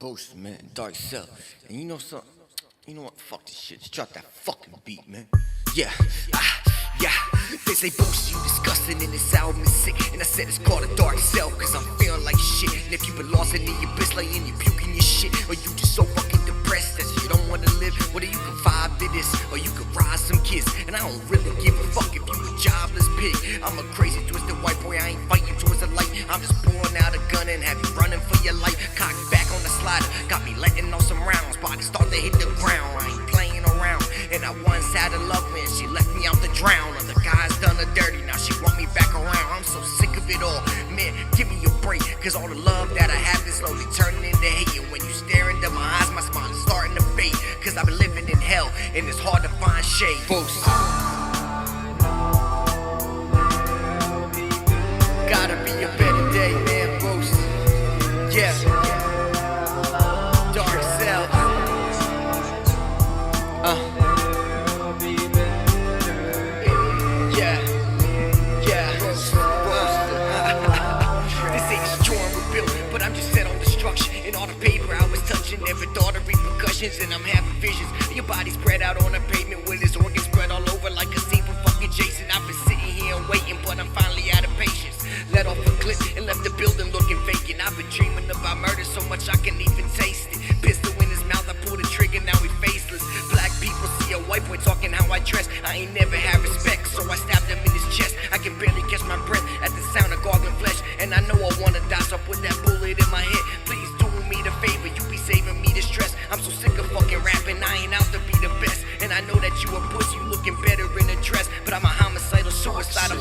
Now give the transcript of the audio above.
Boast, man, Dark Cell. And you know something? You know what? Fuck this shit. Just drop that fucking beat, man. Yeah, yeah. They say Boast, you disgusting, and this album is sick. And I said it's called a Dark Cell, cause I'm feeling like shit. And if you been lost in the abyss, laying you puking your shit, or you just so fucking depressed that you don't wanna live, whether you can vibe to this, or you can rise some kids. And I don't really give a fuck if you a jobless pig. I'm a crazy twisted white boy, I ain't fighting towards the light. I'm just pulling out a gun and have you running for your life. Cock back on the slider, got me letting off some rounds. Body start to hit the ground, I ain't playing around. And I once had a love and she left me out to drown. Other guys done her dirty, now she want me back around. I'm so sick of it all, man, give me a break. Cause all the love that I have is slowly turning into hate. And when you stare into my eyes, my smile is starting to fade. Cause I've been living in hell, and it's hard to find shade. Boast. Gotta be a better day, man, Boast. Yeah. Dark Cell. Yeah. Yeah. Boast. This ain't destroy and rebuild, but I'm just set on destruction. And all the paper I was touching never thought of repercussions. And I'm having visions. Your body spread out on the pavement with his organs spread all over like a scene from fucking Jason. I've been sitting here and waiting, but I'm finally out of patience. Let off a clip and left the building looking vacant. I've been dreaming about murder so much I can even taste it. Pistol in his mouth, I pull the trigger, now he faceless. Black people see a white boy talking how I dress. I ain't never had respect, so I stabbed him in his chest. I can barely catch my breath at the sound of gargling flesh. And I know I wanna die, so I put that bullet in my head. Please do me the favor, you be saving me the stress. I'm so sick of fucking rapping, I ain't out to be the best. And I know that you a pussy, you looking better in a dress. But I'm a homicidal, suicidal